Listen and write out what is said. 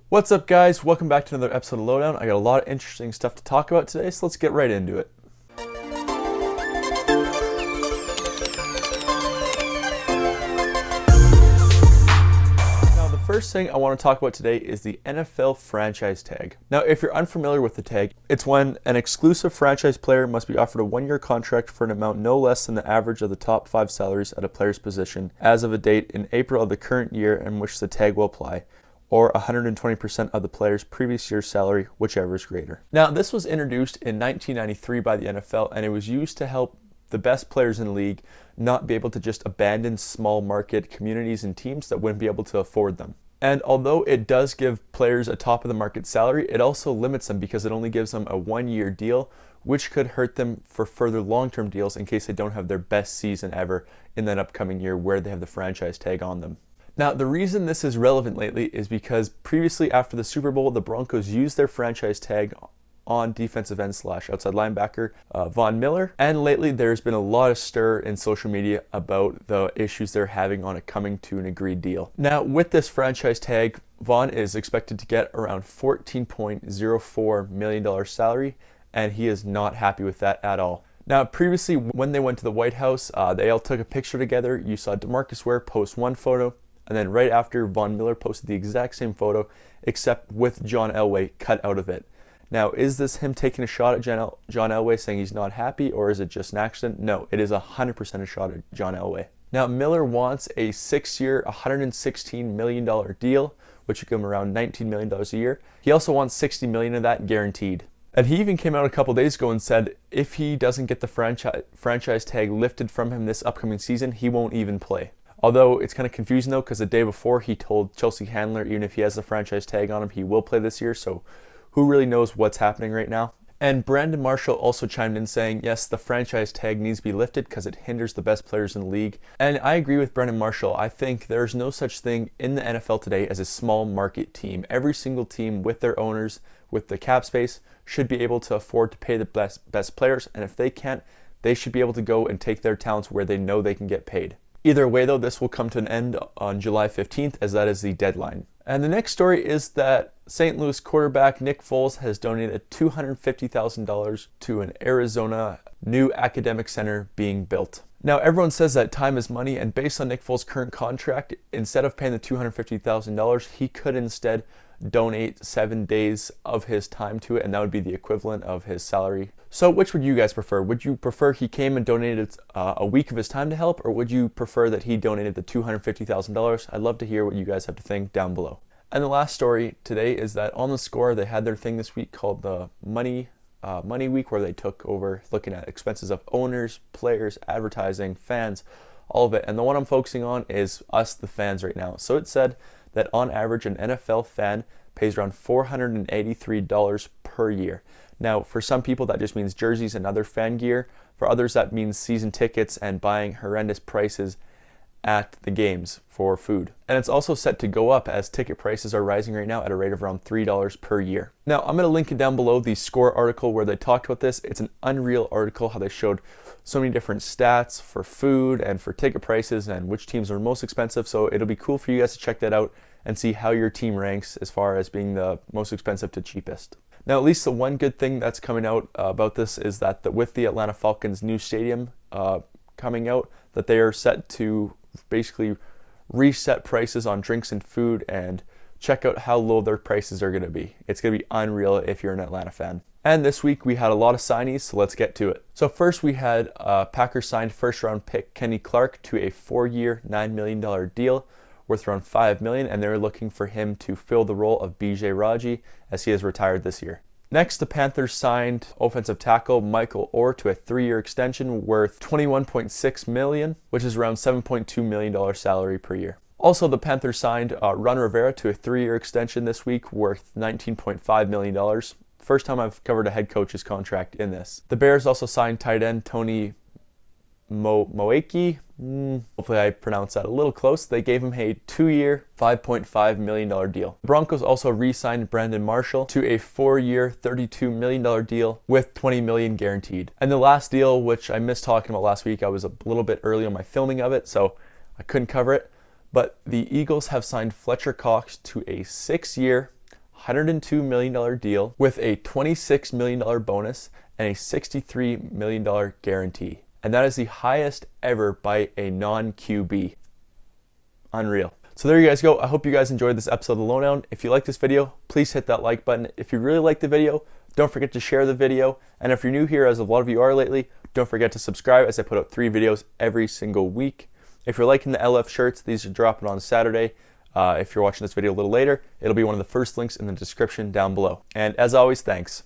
What's up, guys? Welcome back to another episode of Lowdown. I got a lot of interesting stuff to talk about today, so let's get right into it. Now, the first thing I want to talk about today is the NFL franchise tag. Now, if you're unfamiliar with the tag, it's when an exclusive franchise player must be offered a one-year contract for an amount no less than the average of the top 5 salaries at a player's position as of a date in April of the current year in which the tag will apply, or 120% of the player's previous year's salary, whichever is greater. Now, this was introduced in 1993 by the NFL, and it was used to help the best players in the league not be able to just abandon small market communities and teams that wouldn't be able to afford them. And although it does give players a top of the market salary, it also limits them because it only gives them a one-year deal, which could hurt them for further long-term deals in case they don't have their best season ever in that upcoming year where they have the franchise tag on them. Now, the reason this is relevant lately is because previously after the Super Bowl, the Broncos used their franchise tag on defensive end / outside linebacker Von Miller. And lately there's been a lot of stir in social media about the issues they're having on it coming to an agreed deal. Now, with this franchise tag, Von is expected to get around $14.04 million salary, and he is not happy with that at all. Now, previously when they went to the White House, they all took a picture together. You saw DeMarcus Ware post one photo, and then right after, Von Miller posted the exact same photo, except with John Elway cut out of it. Now, is this him taking a shot at John Elway saying he's not happy, or is it just an accident? No, it is 100% a shot at John Elway. Now, Miller wants a 6-year, $116 million deal, which would give him around $19 million a year. He also wants $60 million of that guaranteed. And he even came out a couple days ago and said if he doesn't get the franchise tag lifted from him this upcoming season, he won't even play. Although it's kind of confusing though, because the day before he told Chelsea Handler even if he has the franchise tag on him, he will play this year. So who really knows what's happening right now? And Brandon Marshall also chimed in saying, yes, the franchise tag needs to be lifted because it hinders the best players in the league. And I agree with Brandon Marshall. I think there's no such thing in the NFL today as a small market team. Every single team with their owners, with the cap space, should be able to afford to pay the best players. And if they can't, they should be able to go and take their talents where they know they can get paid. Either way, though, this will come to an end on July 15th, as that is the deadline. And the next story is that St. Louis quarterback Nick Foles has donated $250,000 to an Arizona new academic center being built. Now, everyone says that time is money, and based on Nick Foles' current contract, instead of paying the $250,000, he could instead donate 7 days of his time to it, and that would be the equivalent of his salary. So which would you guys prefer? Would you prefer he came and donated a week of his time to help, or would you prefer that he donated the $250,000? I'd love to hear what you guys have to think down below. And the last story today is that on The Score, they had their thing this week called the Money Week, where they took over looking at expenses of owners, players, advertising, fans, all of it. And the one I'm focusing on is us, the fans, right now. So it said that on average, an NFL fan pays around $483 per year. Now, for some people, that just means jerseys and other fan gear. For others, that means season tickets and buying horrendous prices at the games for food. And it's also set to go up as ticket prices are rising right now at a rate of around $3 per year. Now, I'm going to link it down below, the Score article where they talked about this. It's an unreal article, how they showed so many different stats for food and for ticket prices and which teams are most expensive. So it'll be cool for you guys to check that out and see how your team ranks as far as being the most expensive to cheapest. Now, at least the one good thing that's coming out about this is that with the Atlanta Falcons' new stadium coming out, that they are set to basically reset prices on drinks and food and check out how low their prices are going to be. It's going to be unreal if you're an Atlanta fan. And this week we had a lot of signees, so let's get to it. So first we had Packers signed first-round pick Kenny Clark to a 4-year, $9 million deal worth around $5 million, and they're looking for him to fill the role of B.J. Raji as he has retired this year. Next, the Panthers signed offensive tackle Michael Orr to a 3-year extension worth $21.6 million, which is around $7.2 million salary per year. Also, the Panthers signed Ron Rivera to a 3-year extension this week worth $19.5 million. First time I've covered a head coach's contract in this. The Bears also signed tight end Tony Moeki. Hopefully I pronounced that a little close. They gave him a 2-year, $5.5 million deal. The Broncos also re-signed Brandon Marshall to a 4-year, $32 million deal with $20 million guaranteed. And the last deal, which I missed talking about last week, I was a little bit early on my filming of it, so I couldn't cover it. But the Eagles have signed Fletcher Cox to a 6-year, $102 million deal with a $26 million bonus and a $63 million guarantee. And that is the highest ever by a non-QB. Unreal. So there you guys go. I hope you guys enjoyed this episode of The Lowdown. If you like this video, please hit that like button. If you really like the video, don't forget to share the video. And if you're new here, as a lot of you are lately, don't forget to subscribe, as I put out 3 videos every single week. If you're liking the LF shirts, these are dropping on Saturday. If you're watching this video a little later, it'll be one of the first links in the description down below. And as always, thanks.